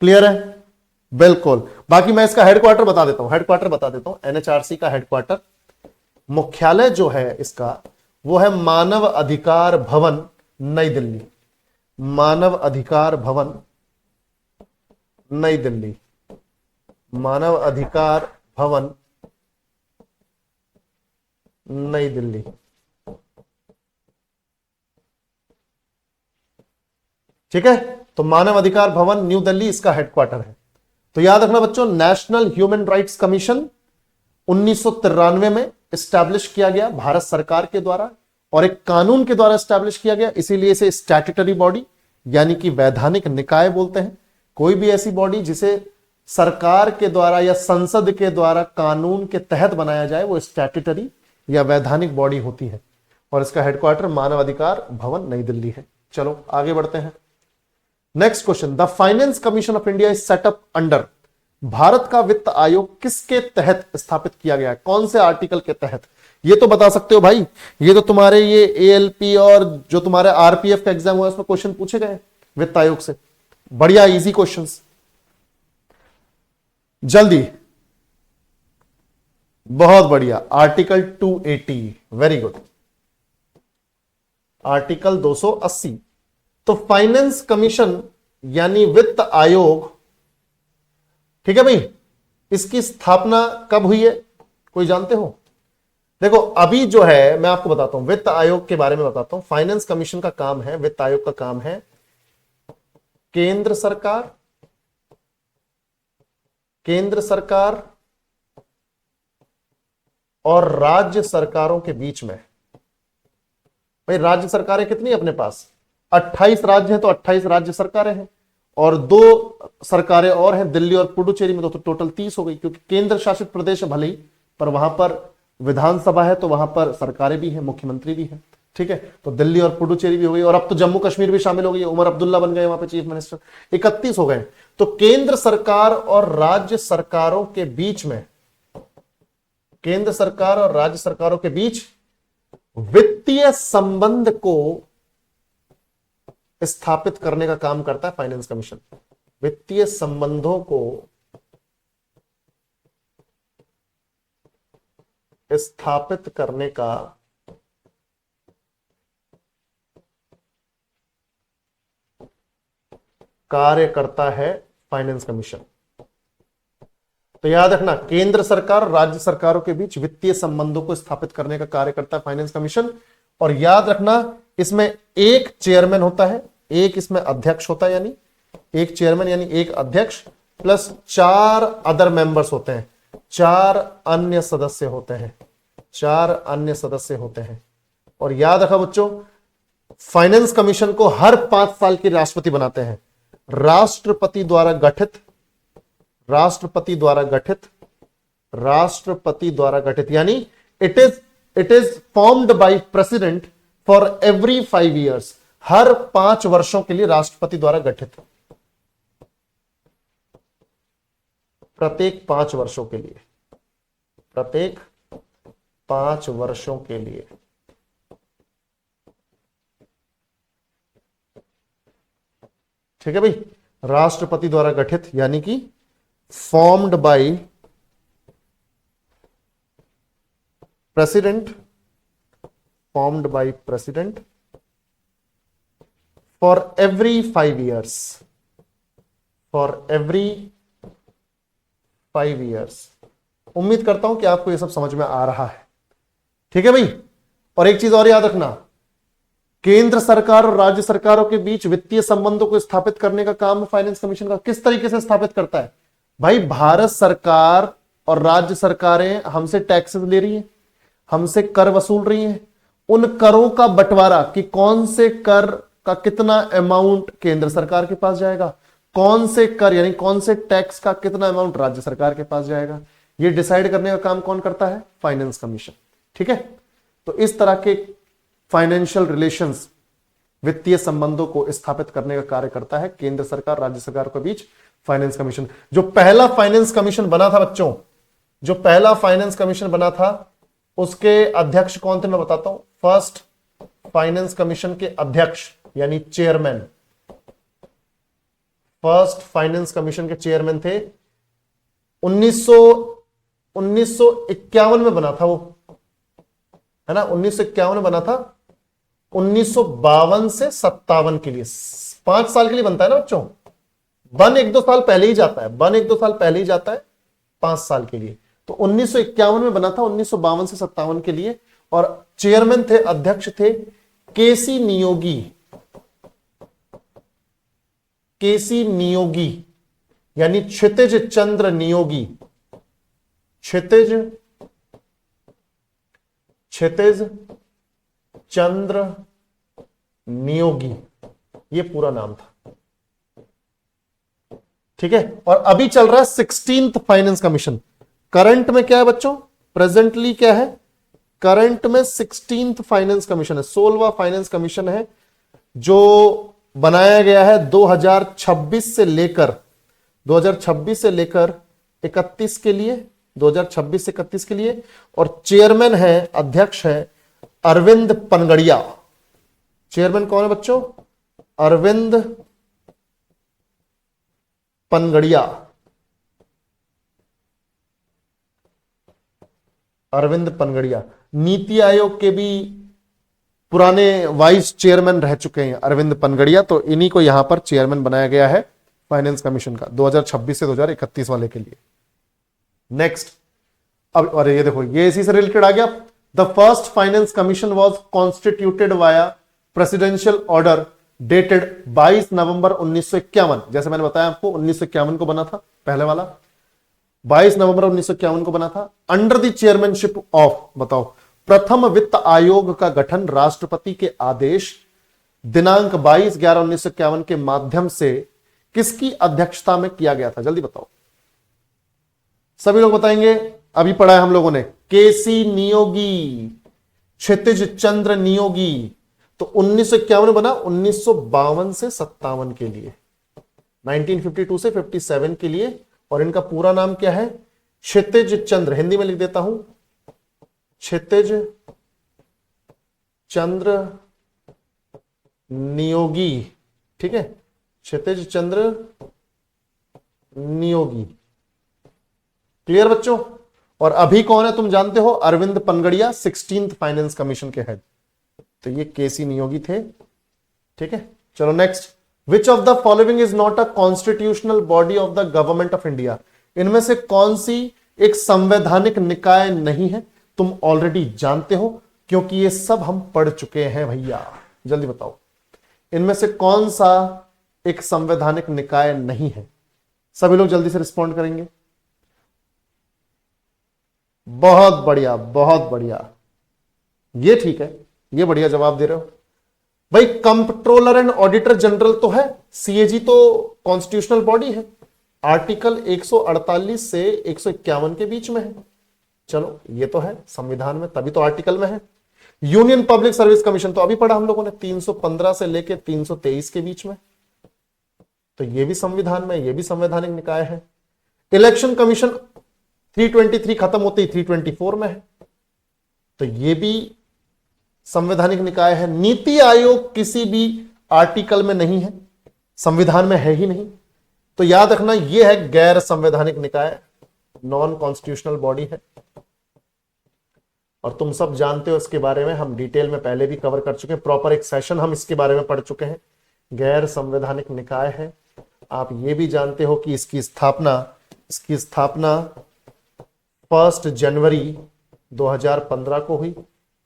क्लियर है? बिल्कुल। बाकी मैं इसका हेडक्वार्टर बता देता हूं, हेडक्वार्टर बता देता हूं। एनएचआरसी का हेडक्वार्टर, मुख्यालय जो है इसका, वो है मानव अधिकार भवन, नई दिल्ली। मानव अधिकार भवन, नई दिल्ली। मानव अधिकार भवन, नई दिल्ली। ठीक है, तो मानव अधिकार भवन न्यू दिल्ली इसका हेडक्वार्टर है। तो याद रखना बच्चों, नेशनल ह्यूमन राइट्स कमीशन 1993 में एस्टैब्लिश किया गया भारत सरकार के द्वारा, और एक कानून के द्वारा एस्टैब्लिश किया गया, इसीलिए इसे स्टैट्यूटरी बॉडी यानी कि वैधानिक निकाय बोलते हैं। कोई भी ऐसी बॉडी जिसे सरकार के द्वारा या संसद के द्वारा कानून के तहत बनाया जाए वो स्टैट्यूटरी या वैधानिक बॉडी होती है, और इसका हेडक्वार्टर मानव अधिकार भवन नई दिल्ली है। चलो आगे बढ़ते हैं। Next question, the finance commission of India is setup under. Bharat का वित्त आयोग किसके तहत स्थापित किया गया है, कौन से आर्टिकल के तहत? ये तो बता सकते हो भाई, ये तो तुम्हारे ये एएलपी और जो तुम्हारे आरपीएफ का एग्जाम हुआ उसमें क्वेश्चन पूछे गए वित्त आयोग से, बढ़िया इजी क्वेश्चंस। जल्दी, बहुत बढ़िया, आर्टिकल 280, वेरी गुड, आर्टिकल 280। तो फाइनेंस कमीशन यानी वित्त आयोग, ठीक है भाई, इसकी स्थापना कब हुई है, कोई जानते हो? देखो अभी जो है मैं आपको बताता हूं, वित्त आयोग के बारे में बताता हूं। फाइनेंस कमीशन का काम है, वित्त आयोग का काम है केंद्र सरकार, केंद्र सरकार और राज्य सरकारों के बीच में। भाई राज्य सरकारें कितनी अपने पास? 28 राज्य हैं, तो 28 राज्य सरकारें हैं, और 2 सरकारें और हैं दिल्ली और पुडुचेरी में, तो टोटल 30 हो गई। क्योंकि केंद्र शासित प्रदेश है भले ही, पर वहां पर विधानसभा है, तो वहां पर सरकारें भी हैं, मुख्यमंत्री भी है। ठीक है, तो दिल्ली और पुडुचेरी भी हो गई, और अब तो जम्मू कश्मीर भी शामिल हो गई, उमर अब्दुल्ला बन गए वहां पे चीफ मिनिस्टर। 31 हो गए। तो केंद्र सरकार और राज्य सरकारों के बीच में, केंद्र सरकार और राज्य सरकारों के बीच वित्तीय संबंध को स्थापित करने का काम करता है फाइनेंस कमीशन। वित्तीय संबंधों को स्थापित करने का कार्य करता है फाइनेंस कमीशन। तो याद रखना, केंद्र सरकार और राज्य सरकारों के बीच वित्तीय संबंधों को स्थापित करने का कार्य करता है फाइनेंस कमीशन। और याद रखना, इसमें एक चेयरमैन होता है, एक इसमें अध्यक्ष होता है, यानी एक चेयरमैन यानी एक अध्यक्ष प्लस 4 अदर मेंबर्स होते हैं, 4 अन्य सदस्य होते हैं, 4 अन्य सदस्य होते हैं। और याद रखा बच्चों, फाइनेंस कमीशन को हर 5 साल के राष्ट्रपति बनाते हैं, राष्ट्रपति द्वारा गठित, राष्ट्रपति द्वारा गठित, राष्ट्रपति द्वारा गठित, यानी it is formed by president for every 5 years. हर 5 वर्षों के लिए राष्ट्रपति द्वारा गठित, प्रत्येक 5 वर्षों के लिए, प्रत्येक 5 वर्षों के लिए। ठीक है भाई, राष्ट्रपति द्वारा गठित यानी कि formed by president, formed by president for every 5 years, for every 5 years. उम्मीद करता हूं कि आपको यह सब समझ में आ रहा है। ठीक है भाई, और एक चीज और याद रखना, केंद्र सरकार और राज्य सरकारों के बीच वित्तीय संबंधों को स्थापित करने का काम फाइनेंस कमीशन का किस तरीके से स्थापित करता है? भाई भारत सरकार और राज्य सरकारें हमसे टैक्सेस ले रही हैं, हमसे कर वसूल रही हैं, उन करों का बंटवारा कि कौन से कर का कितना अमाउंट केंद्र सरकार के पास जाएगा, कौन से कर यानी कौन से टैक्स का कितना अमाउंट राज्य सरकार के पास जाएगा, यह डिसाइड करने का काम कौन करता है? Finance commission. ठीक है, तो इस तरह के फाइनेंशियल रिलेशंस, वित्तीय संबंधों को स्थापित करने का कार्य करता है केंद्र सरकार राज्य सरकार के बीच फाइनेंस कमीशन। जो पहला फाइनेंस कमीशन बना था बच्चों, जो पहला फाइनेंस कमीशन बना था उसके अध्यक्ष कौन थे मैं बताता हूं। फर्स्ट फाइनेंस कमीशन के अध्यक्ष यानी चेयरमैन, फर्स्ट फाइनेंस कमीशन के चेयरमैन थे 1951 में बना था वो, है ना, 1951 में बना था। 1952 से 57 के लिए 5 साल के लिए बनता है ना बच्चों। बन 1-2 साल पहले ही जाता है, बन 1-2 साल पहले ही जाता है 5 साल के लिए। तो 1951 में बना था, 1952 से 57 के लिए। और चेयरमैन थे, अध्यक्ष थे केसी नियोगी, केसी नियोगी यानी क्षितिज चंद्र नियोगी, क्षितिज चंद्र नियोगी, ये पूरा नाम था। ठीक है, और अभी चल रहा है 16th फाइनेंस कमीशन। करंट में क्या है बच्चों, प्रेजेंटली क्या है, करंट में 16th फाइनेंस कमीशन है, 16वां फाइनेंस कमीशन है जो बनाया गया है 2026 से लेकर 31 के लिए, 2026 से 31 के लिए। और चेयरमैन है, अध्यक्ष है अरविंद पनगड़िया। चेयरमैन कौन है बच्चों, अरविंद पनगड़िया, अरविंद पनगड़िया। नीति आयोग के भी पुराने वाइस चेयरमैन रह चुके हैं अरविंद पनगड़िया, तो इन्हीं को यहां पर चेयरमैन बनाया गया है फाइनेंस कमीशन का 2026 से 2031 वाले के लिए। नेक्स्ट, अब अरे ये देखो, ये इसी से रिलेटेड आ गया। The first finance commission was constituted via presidential order dated 22 नवंबर 1951। जैसे मैंने बताया आपको 1951 को बना था पहले वाला, 22 नवंबर 1951 को बना था। अंडर द चेयरमैनशिप ऑफ, बताओ, प्रथम वित्त आयोग का गठन राष्ट्रपति के आदेश दिनांक 22/11/1951 के माध्यम से किसकी अध्यक्षता में किया गया था, जल्दी बताओ। सभी लोग बताएंगे, अभी पढ़ा है हम लोगों ने, केसी नियोगी, क्षितिज चंद्र नियोगी। तो 1951 बना, 1952 से 57 के लिए, 1952 से 57 के लिए। और इनका पूरा नाम क्या है, क्षितिज चंद्र, हिंदी में लिख देता हूं, क्षितिज चंद्र नियोगी। ठीक है, क्षितिज चंद्र नियोगी। क्लियर बच्चों। और अभी कौन है तुम जानते हो, Arvind Panagariya 16th finance commission के हेड। तो ये केसी नियोगी थे। ठीक है, चलो next. Which of the following is not a constitutional body of the government of India. इनमें से कौन सी एक संवैधानिक निकाय नहीं है, तुम ऑलरेडी जानते हो क्योंकि ये सब हम पढ़ चुके हैं भैया। जल्दी बताओ, इनमें से कौन सा एक संवैधानिक निकाय नहीं है। सभी लोग जल्दी से रिस्पॉन्ड करेंगे। बहुत बढ़िया, बहुत बढ़िया, ये ठीक है, ये बढ़िया जवाब दे रहे हो भाई। कंट्रोलर एंड ऑडिटर जनरल तो है, सीएजी तो कॉन्स्टिट्यूशनल बॉडी है, आर्टिकल 148 से 151 के बीच में है। चलो ये तो है संविधान में, तभी तो आर्टिकल में है। यूनियन पब्लिक सर्विस कमीशन तो अभी पढ़ा हम लोगों ने, 315 से लेके 323 के बीच में, तो ये भी संविधान में, ये भी संवैधानिक निकाय है। इलेक्शन कमीशन 323 खत्म होते ही 324 में है, तो ये भी संवैधानिक निकाय है। नीति आयोग किसी भी आर्टिकल में नहीं है, संविधान में है ही नहीं, तो याद रखना ये है गैर संवैधानिक निकाय, नॉन कॉन्स्टिट्यूशनल बॉडी है। और तुम सब जानते हो इसके बारे में, हम डिटेल में पहले भी कवर कर चुके हैं, प्रॉपर एक सेशन हम इसके बारे में पढ़ चुके हैं। गैर संवैधानिक निकाय है। आप ये भी जानते हो कि इसकी स्थापना 1 जनवरी 2015 को हुई,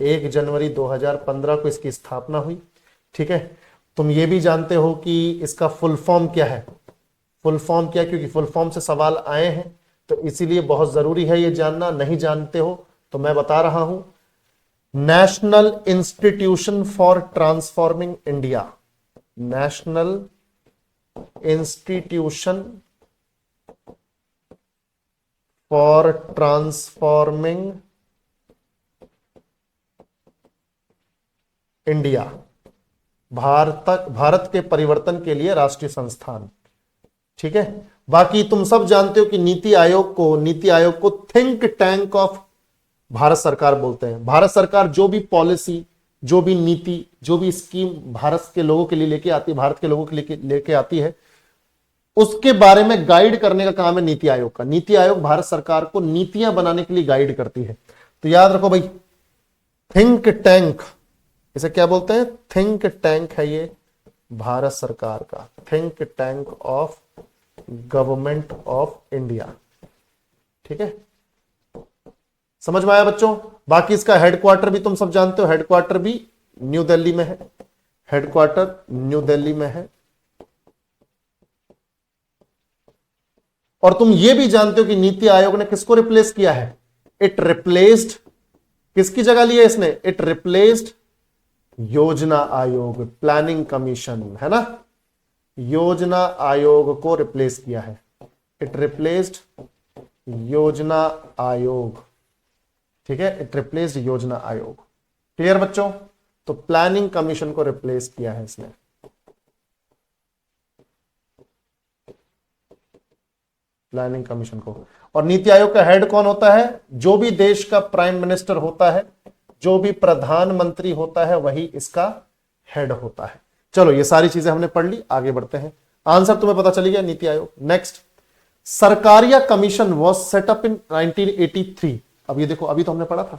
1 जनवरी 2015 को इसकी स्थापना हुई। ठीक है, तुम ये भी जानते हो कि इसका फुल फॉर्म क्या है, फुल फॉर्म क्या है, क्योंकि फुल फॉर्म से सवाल आए हैं, तो इसीलिए बहुत जरूरी है ये जानना। नहीं जानते हो तो मैं बता रहा हूं, national institution for transforming India, national institution for transforming India, Bharat के परिवर्तन के लिए राष्ट्रीय संस्थान। ठीक है, बाकी तुम सब जानते हो कि नीति आयोग को थिंक टैंक ऑफ भारत सरकार बोलते हैं। भारत सरकार जो भी पॉलिसी, जो भी नीति, जो भी स्कीम भारत के लोगों के लिए लेके आती है, भारत के लोगों के लिए लेके आती है, उसके बारे में गाइड करने का काम है नीति आयोग का। नीति आयोग भारत सरकार को नीतियां बनाने के लिए गाइड करती है। तो याद रखो भाई, थिंक टैंक, इसे क्या बोलते हैं? थिंक टैंक है ये भारत सरकार का, think tank of government of India. ठीक है, समझ में आया बच्चों? बाकी इसका हेडक्वार्टर भी तुम सब जानते हो, हेडक्वार्टर भी न्यू दिल्ली में है, हेडक्वार्टर न्यू दिल्ली में है। और तुम ये भी जानते हो कि नीति आयोग ने किसको रिप्लेस किया है? इट रिप्लेस्ड, किसकी जगह ली है इसने? इट रिप्लेस्ड योजना आयोग, प्लानिंग कमीशन, है ना? योजना आयोग को रिप्लेस किया है, इट रिप्लेस्ड योजना आयोग। ठीक है, इट रिप्लेस्ड योजना आयोग। क्लियर बच्चों? तो प्लानिंग कमीशन को रिप्लेस किया है इसने, प्लानिंग कमीशन को। और नीति आयोग का हेड कौन होता है? जो भी देश का प्राइम मिनिस्टर होता है, जो भी प्रधानमंत्री होता है, वही इसका हेड होता है। चलो, ये सारी चीजें हमने पढ़ ली, आगे बढ़ते हैं। आंसर तुम्हें पता चली गया, NITI Aayog. Next, Sarkaria commission was set up in 1983। अब ये देखो, अभी तो हमने पढ़ा था,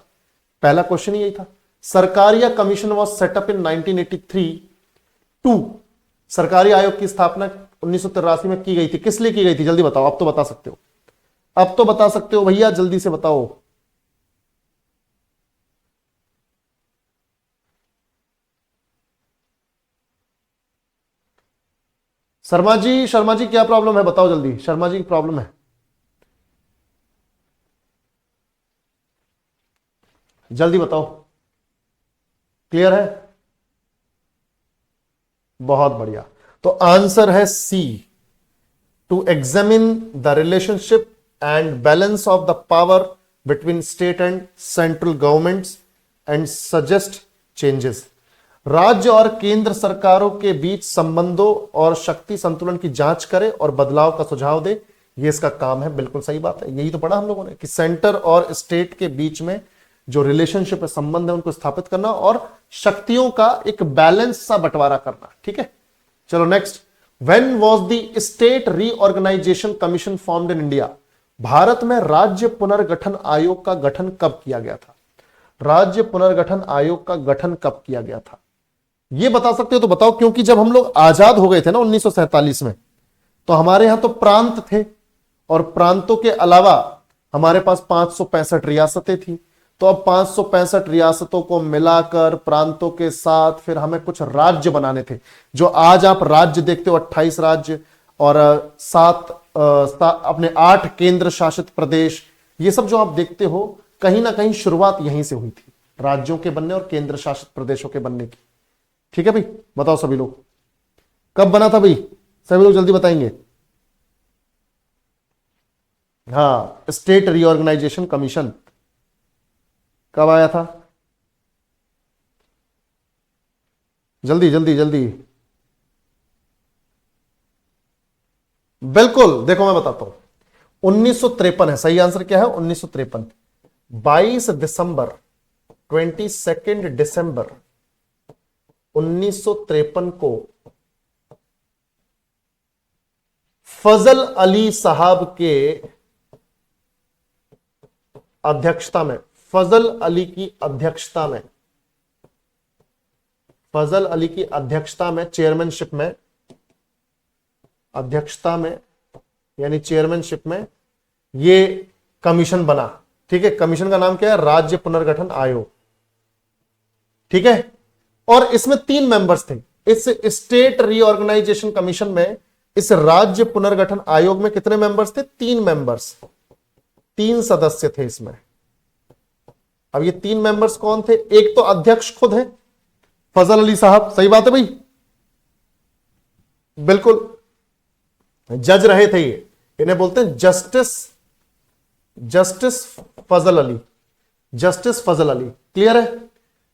पहला क्वेश्चन ही यही था। Sarkaria commission was set up in 1983 to, सरकारी आयोग की स्थापना 1983 में की गई थी। किस लिए की गई थी? जल्दी बताओ, अब तो बता सकते हो, अब तो बता सकते हो भैया, जल्दी से बताओ। शर्मा जी, शर्मा जी क्या प्रॉब्लम है? बताओ जल्दी, शर्मा जी की प्रॉब्लम है, जल्दी बताओ। क्लियर है? बहुत बढ़िया। तो आंसर है C, to examine the relationship and balance of the power between state and central governments and suggest changes. राज्य और केंद्र सरकारों के बीच संबंधों और शक्ति संतुलन की जांच करे और बदलाव का सुझाव दे, ये इसका काम है। बिल्कुल सही बात है, यही तो पढ़ा हम लोगों ने कि सेंटर और स्टेट के बीच में जो रिलेशनशिप है, संबंध है, उनको स्थापित करना और शक्तियों का एक बैलेंस सा बंटवारा करना। ठीक है, चलो next. When was the state reorganisation commission formed in India? Bharat में राज्य पुनर्गठन आयोग का गठन कब किया गया था? राज्य पुनर्गठन आयोग का गठन कब किया गया था? ये बता सकते हो तो बताओ, क्योंकि जब हम लोग आजाद हो गए थे ना 1947 में, तो हमारे यहां तो प्रांत थे और प्रांतों के अलावा हमारे पास 565 रियासतें थी। तो अब 565 रियासतों को मिलाकर प्रांतों के साथ फिर हमें कुछ राज्य बनाने थे। जो आज आप राज्य देखते हो, 28 राज्य और 8 केंद्र शासित प्रदेश, ये सब जो आप देखते हो, कहीं ना कहीं शुरुआत यहीं से हुई थी, राज्यों के बनने और केंद्र शासित प्रदेशों के बनने की। ठीक है भाई, बताओ सभी लोग, कब बना था भाई? सभी लोग जल्दी बताएंगे। हाँ, स्टेट रीऑर्गेनाइजेशन कमीशन कब आया था? जल्दी जल्दी जल्दी। बिल्कुल, देखो मैं बताता हूं, 1953 है सही आंसर। क्या है? 1953। 22 दिसंबर, 22 दिसंबर 1953 को फजल अली साहब के अध्यक्षता में, फजल अली की अध्यक्षता में, फजल अली की अध्यक्षता में, चेयरमैनशिप में, अध्यक्षता में यानी चेयरमैनशिप में ये कमीशन बना। ठीक है, कमीशन का नाम क्या है? राज्य पुनर्गठन आयोग। ठीक है, और इसमें 3 मेंबर्स थे। इस स्टेट रीऑर्गेनाइजेशन कमीशन में, इस राज्य पुनर्गठन आयोग में कितने मेंबर्स थे? 3 मेंबर्स, 3 सदस्य थे इसमें। अब ये 3 मेंबर्स कौन थे? एक तो अध्यक्ष खुद है फजल अली साहब, सही बात है भाई, बिल्कुल जज रहे थे ये, इन्हें बोलते हैं जस्टिस फजल अली, जस्टिस फजल अली। क्लियर है?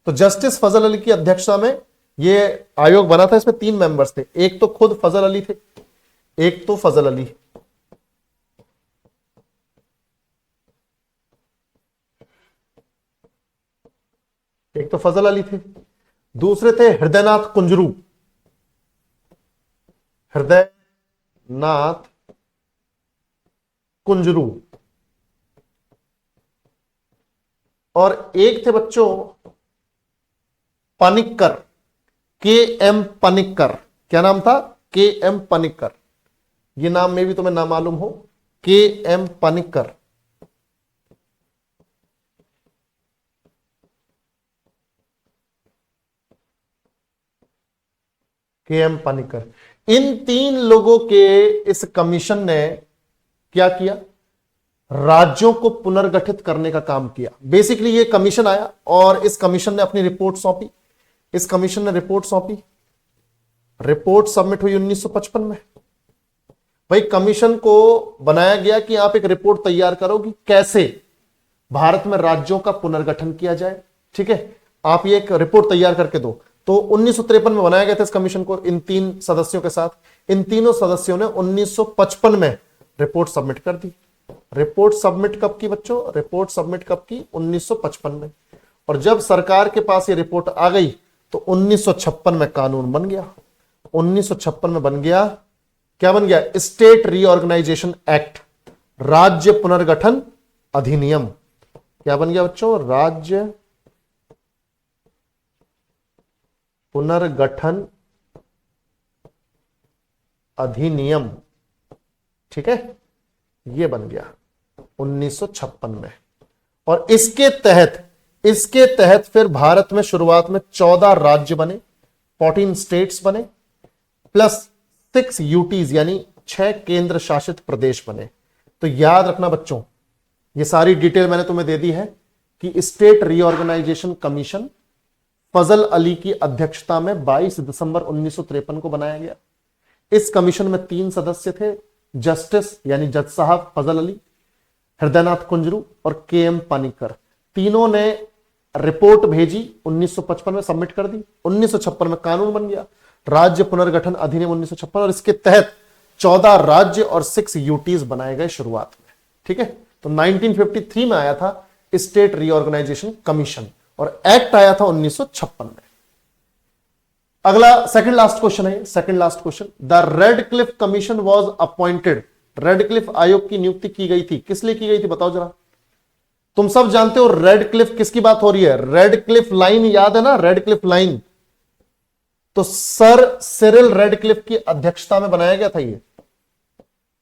तो जस्टिस फजल अली की अध्यक्षता में ये आयोग बना था। इसमें 3 मेंबर्स थे, एक तो खुद फजल अली थे, एक तो फजल अली, एक तो फजल अली थे, दूसरे थे हृदयनाथ कुंजरू, हृदयनाथ कुंजरू, और एक थे बच्चों पनिक्कर, के एम पनिक्कर। क्या नाम था? के एम पनिक्कर। ये नाम में भी तुम्हें ना मालूम हो, के एम पनिक्कर। के एम पनिक्कर। इन 3 लोगों के इस कमीशन ने क्या किया? राज्यों को पुनर्गठित करने का काम किया। बेसिकली ये कमीशन आया और इस कमीशन ने अपनी रिपोर्ट सौंपी। इस कमीशन ने रिपोर्ट सौंपी, रिपोर्ट सबमिट हुई 1955 में। भाई कमीशन को बनाया गया कि आप एक रिपोर्ट तैयार करो कि कैसे भारत में राज्यों का पुनर्गठन किया जाए। ठीक है, आप ये एक रिपोर्ट तैयार करके दो। तो 1953 में बनाया गया था इस कमीशन को इन 3 सदस्यों के साथ। इन तीनों सदस्यों ने 1955 में रिपोर्ट सबमिट कर दी। रिपोर्ट सबमिट कब की बच्चों? रिपोर्ट सबमिट कब की? 1955 में। और जब सरकार के पास ये रिपोर्ट आ गई तो 1956 में कानून बन गया। 1956 में बन गया, क्या बन गया? स्टेट रीऑर्गेनाइजेशन एक्ट, राज्य पुनर्गठन अधिनियम। क्या बन गया बच्चों? राज्य पुनर्गठन अधिनियम। ठीक है, यह बन गया 1956 में। और इसके तहत फिर भारत में शुरुआत में 14 राज्य बने, 14 स्टेट्स बने, प्लस 6 यूटीज यानी 6 केंद्र शासित प्रदेश बने। तो याद रखना बच्चों, ये सारी डिटेल मैंने तुम्हें दे दी है कि स्टेट रीऑर्गेनाइजेशन कमीशन फजल अली की अध्यक्षता में 22 दिसंबर 1953 को बनाया गया। इस कमीशन में 3 सदस्य थे, जस्टिस यानी जज साहब फजल अली, हृदयनाथ कुंजरू और के एम पानिकर। तीनों ने रिपोर्ट भेजी, 1955 में सबमिट कर दी। 1956 में कानून बन गया, राज्य पुनर्गठन अधिनियम 1956, और इसके तहत 14 राज्य और 6 यूटीज बनाए गए शुरुआत में। ठीक है, तो 1953 में आया था स्टेट रीऑर्गेनाइजेशन कमीशन और एक्ट आया था 1956 में। अगला सेकंड लास्ट क्वेश्चन है, second last question. The red Cliff commission was appointed. Red Cliff आयोग की नियुक्ति की गई थी, किस लिए की गई थी बताओ जरा। तुम सब जानते हो रेड क्लिफ किसकी बात हो रही है? रेड क्लिफ लाइन याद है ना, रेड क्लिफ लाइन। तो सर सिरिल रेड क्लिफ की अध्यक्षता में बनाया गया था ये।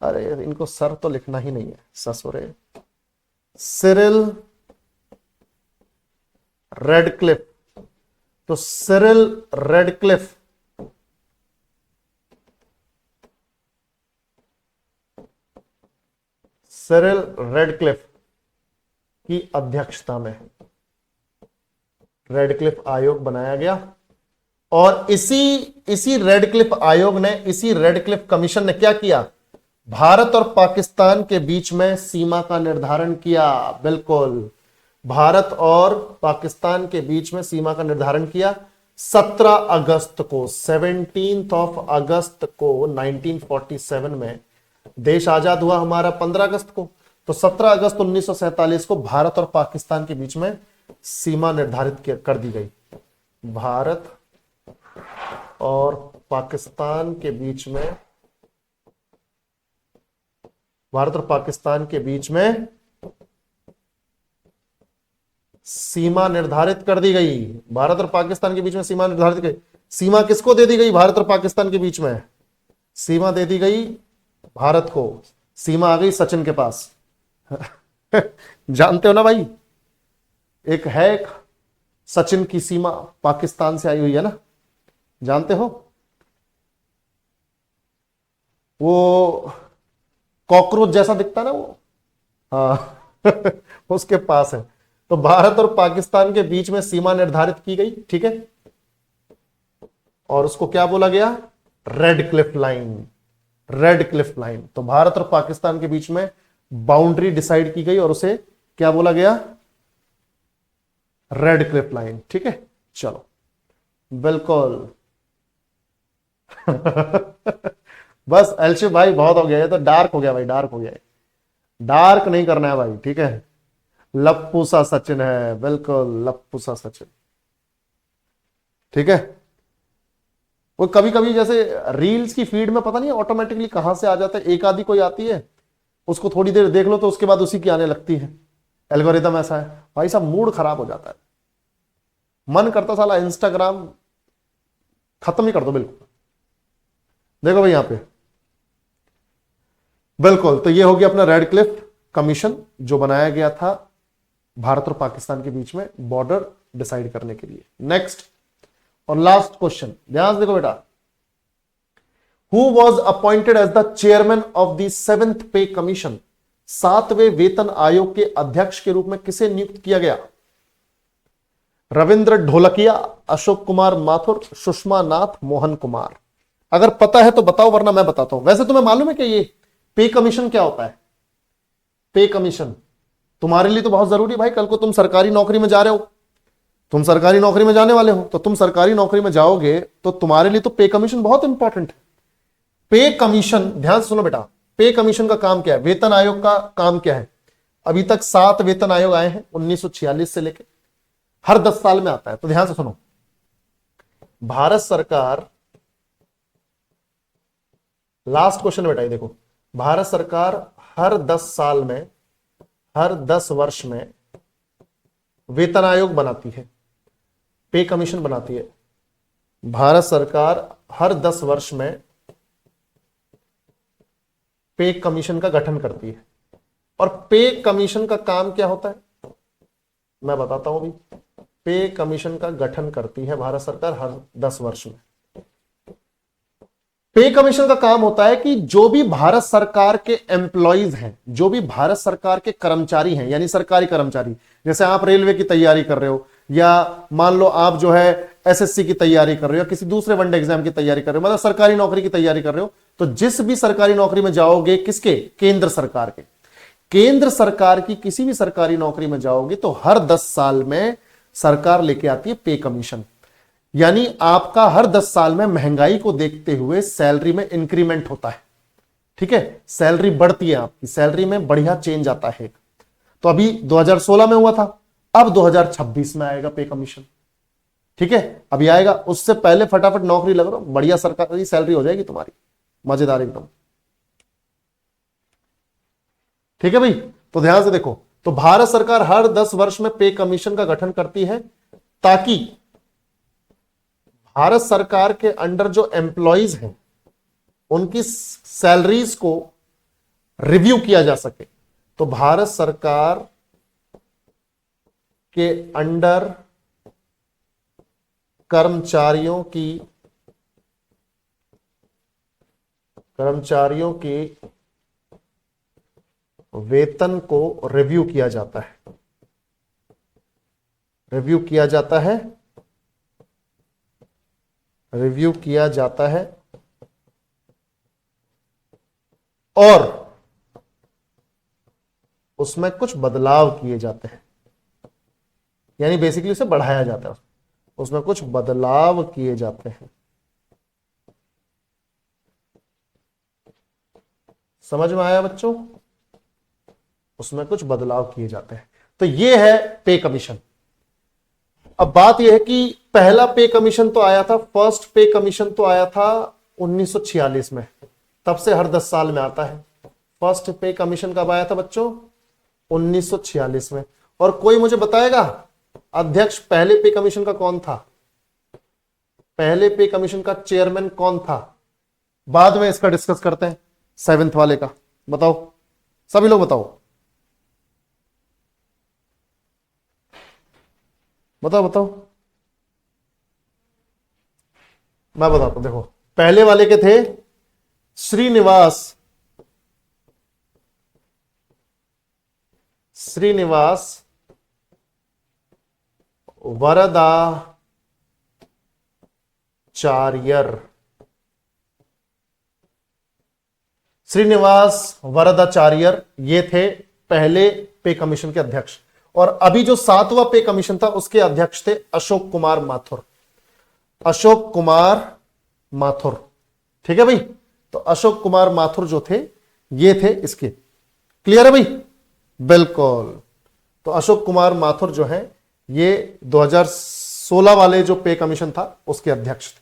अरे इनको सर तो लिखना ही नहीं है, ससुरे। Cyril Radcliffe. तो सिरिल रेडक्लिफ सिरिल रेडक्लिफ की अध्यक्षता में रेडक्लिफ आयोग बनाया गया। और इसी रेडक्लिफ आयोग ने, इसी रेडक्लिफ कमीशन ने क्या किया? भारत और पाकिस्तान के बीच में सीमा का निर्धारण किया। बिल्कुल, भारत और पाकिस्तान के बीच में सीमा का निर्धारण किया 17 अगस्त को, 17 अगस्त को 1947 में। देश आजाद हुआ हमारा 15 अगस्त को, तो 17 अगस्त 1947 को भारत और पाकिस्तान के बीच में सीमा निर्धारित कर दी गई। भारत और पाकिस्तान के बीच में, भारत और पाकिस्तान के बीच में सीमा निर्धारित कर दी गई। भारत और पाकिस्तान के बीच में सीमा निर्धारित गई। सीमा किसको दे दी गई? भारत और पाकिस्तान के बीच में सीमा दे दी गई भारत को। सीमा आ गई सचिन के पास। जानते हो ना भाई, एक सचिन की सीमा पाकिस्तान से आई हुई है ना, जानते हो? वो कॉकरोच जैसा दिखता ना वो, हाँ उसके पास है। तो भारत और पाकिस्तान के बीच में सीमा निर्धारित की गई। ठीक है, और उसको क्या बोला गया? Red Cliff line. Red Cliff line. तो भारत और पाकिस्तान के बीच में बाउंड्री डिसाइड की गई और उसे क्या बोला गया? Red Cliff line. ठीक है, चलो बिल्कुल। बस एलशिफ भाई बहुत हो गया, ये तो डार्क हो गया भाई, डार्क हो गया, डार्क नहीं करना है भाई, ठीक है। लप्पू सा सचिन है, बिल्कुल लप्पू सा सचिन, ठीक है। वो कभी कभी जैसे रील्स की फीड में पता नहीं ऑटोमेटिकली कहां से आ जाता है, एक आधी कोई आती है, उसको थोड़ी देर देख लो तो उसके बाद उसी की आने लगती है। एल्गोरिदम ऐसा है भाई साहब, मूड खराब हो जाता है, मन करता साला इंस्टाग्राम खत्म ही कर दो बिल्कुल। देखो भाई यहां पे, बिल्कुल, तो ये होगी अपना रेड क्लिफ कमीशन जो बनाया गया था भारत और पाकिस्तान के बीच में बॉर्डर डिसाइड करने के लिए। नेक्स्ट और लास्ट क्वेश्चन, ध्यान से देखो बेटा। Who was appointed as the chairman of the 7th pay commission? 7वें वेतन आयोग के अध्यक्ष के रूप में किसे नियुक्त किया गया? रविंद्र ढोलकिया, अशोक कुमार माथुर, सुषमा नाथ, मोहन कुमार। अगर पता है तो बताओ वरना मैं बताता हूं। वैसे तुम्हें मालूम है कि ये पे कमीशन क्या होता है? पे कमीशन तुम्हारे लिए तो बहुत जरूरी है भाई, कल को तुम सरकारी नौकरी में जा रहे हो, तुम सरकारी नौकरी में जाने वाले हो, तो तुम सरकारी नौकरी में जाओगे तो तुम्हारे लिए तो पे कमीशन बहुत इंपॉर्टेंट है। पे कमीशन, ध्यान से सुनो बेटा, पे कमीशन का काम क्या है, वेतन आयोग का काम क्या है? अभी तक 7 वेतन आयोग आए हैं 1946 से लेकर, हर 10 साल में आता है। तो ध्यान से सुनो, भारत सरकार, लास्ट क्वेश्चन बेटा ये देखो, भारत सरकार हर 10 साल में, हर 10 वर्ष में वेतन आयोग बनाती है, पे कमीशन बनाती है। भारत सरकार हर 10 वर्ष में पे कमीशन का गठन करती है। और पे कमीशन का काम क्या होता है मैं बताता हूं अभी। पे कमीशन का गठन करती है भारत सरकार हर 10 वर्ष में। पे कमीशन का काम होता है कि जो भी भारत सरकार के एम्प्लॉइज हैं, जो भी भारत सरकार के कर्मचारी हैं, यानी सरकारी कर्मचारी, जैसे आप रेलवे की तैयारी कर रहे हो, या मान लो आप जो है एसएससी की तैयारी कर रहे हो, या किसी दूसरे वनडे एग्जाम की तैयारी कर रहे हो, मतलब सरकारी नौकरी की तैयारी कर रहे हो, तो जिस भी सरकारी नौकरी में जाओगे, किसके? केंद्र सरकार के। केंद्र सरकार की किसी भी सरकारी नौकरी में जाओगे तो हर 10 साल में सरकार लेके आती है पे कमीशन। यानी आपका हर 10 साल में महंगाई को देखते हुए सैलरी में इंक्रीमेंट होता है, ठीक है, सैलरी बढ़ती है, आपकी सैलरी में बढ़िया चेंज आता है। तो अभी 2016 में हुआ था, अब 2026 में आएगा पे कमीशन, ठीक है, अभी आएगा। उससे पहले फटाफट नौकरी लग रहा, बढ़िया सरकारी सैलरी हो जाएगी तुम्हारी, मजेदार एकदम, ठीक है भाई। तो ध्यान से देखो, तो भारत सरकार हर 10 वर्ष में पे कमीशन का गठन करती है ताकि भारत सरकार के अंडर जो एम्प्लॉइज हैं उनकी सैलरीज को रिव्यू किया जा सके। तो भारत सरकार के अंडर कर्मचारियों की वेतन को रिव्यू किया जाता है, रिव्यू किया जाता है, रिव्यू किया जाता है, और उसमें कुछ बदलाव किए जाते हैं, यानी बेसिकली उसे बढ़ाया जाता है, उसमें कुछ बदलाव किए जाते हैं। समझ में आया बच्चों? उसमें कुछ बदलाव किए जाते हैं। तो यह है पे कमीशन। अब बात यह है कि पहला पे कमीशन तो आया था, फर्स्ट पे कमीशन तो आया था 1946 में, तब से हर 10 साल में आता है। फर्स्ट पे कमीशन कब आया था बच्चों? 1946 में। और कोई मुझे बताएगा अध्यक्ष पहले पे कमीशन का कौन था? पहले पे कमीशन का चेयरमैन कौन था? बाद में इसका डिस्कस करते हैं, 7th वाले का। बताओ सभी लोग, बताओ बताओ बताओ। मैं बताता हूं, देखो पहले वाले के थे श्रीनिवास वरदाचार्यर। श्रीनिवास वरदाचार्यर ये थे पहले पे कमीशन के अध्यक्ष। और अभी जो 7वां पे कमीशन था उसके अध्यक्ष थे अशोक कुमार माथुर। अशोक कुमार माथुर, ठीक है भाई। तो अशोक कुमार माथुर जो थे ये थे इसके, क्लियर है भाई? बिल्कुल। तो अशोक कुमार माथुर जो है ये 2016 वाले जो पे कमीशन था उसके अध्यक्ष थे,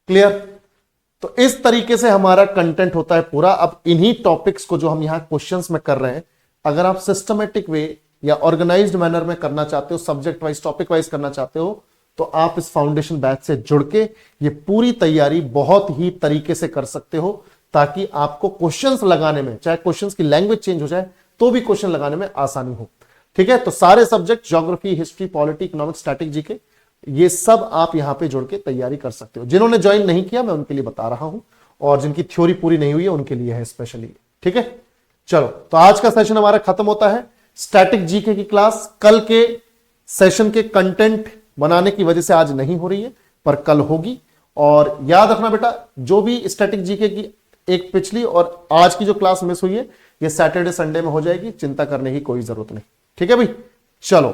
क्लियर? तो इस तरीके से हमारा कंटेंट होता है पूरा। अब इन्हीं टॉपिक्स को जो हम यहां क्वेश्चंस में कर रहे हैं, अगर आप सिस्टमेटिक वे या ऑर्गेनाइज्ड मैनर में करना चाहते हो, सब्जेक्ट वाइज टॉपिक वाइज करना चाहते हो, तो आप इस फाउंडेशन बैच से जुड़ के ये पूरी तैयारी बहुत ही तरीके से कर सकते हो, ताकि आपको क्वेश्चंस लगाने में, चाहे क्वेश्चंस की लैंग्वेज चेंज हो जाए तो भी क्वेश्चन लगाने में आसानी हो, ठीक है? तो सारे subject geography, history, polity, economics, static, GK, ये सब आप यहां पे जुड़ के तैयारी कर सकते हो। जिन्होंने ज्वाइन नहीं किया मैं उनके लिए बता रहा हूं, और जिनकी थ्योरी पूरी नहीं हुई है उनके लिए है स्पेशली, ठीक है? चलो, तो आज का सेशन हमारा खत्म होता है। स्टैटिक जीके की क्लास कल के सेशन के कंटेंट बनाने की वजह से आज नहीं हो रही है, पर कल होगी। और याद रखना बेटा, जो भी स्टैटिक जीके की एक पिछली और आज की जो क्लास मिस हुई है, ये सैटरडे संडे में हो जाएगी, चिंता करने की कोई जरूरत नहीं, ठीक है भाई? चलो,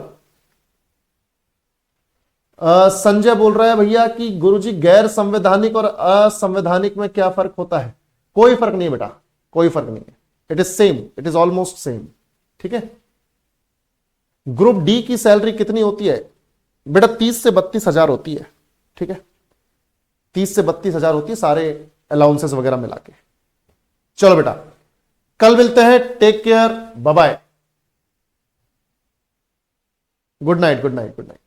संजय बोल रहा है भैया कि गुरुजी गैर संवैधानिक और असंवैधानिक में क्या फर्क होता है? कोई फर्क नहीं बेटा, कोई फर्क नहीं है, it is same, it is almost same, ठीक है? ग्रुप डी की सैलरी कितनी होती है बेटा? 30 से 32 हजार होती है, ठीक है? 30 से 32 हजार होती है, सारे अलाउंसेस वगैरह मिला के। चलो बेटा, कल मिलते हैं, take care, bye bye, good night, good night, good night.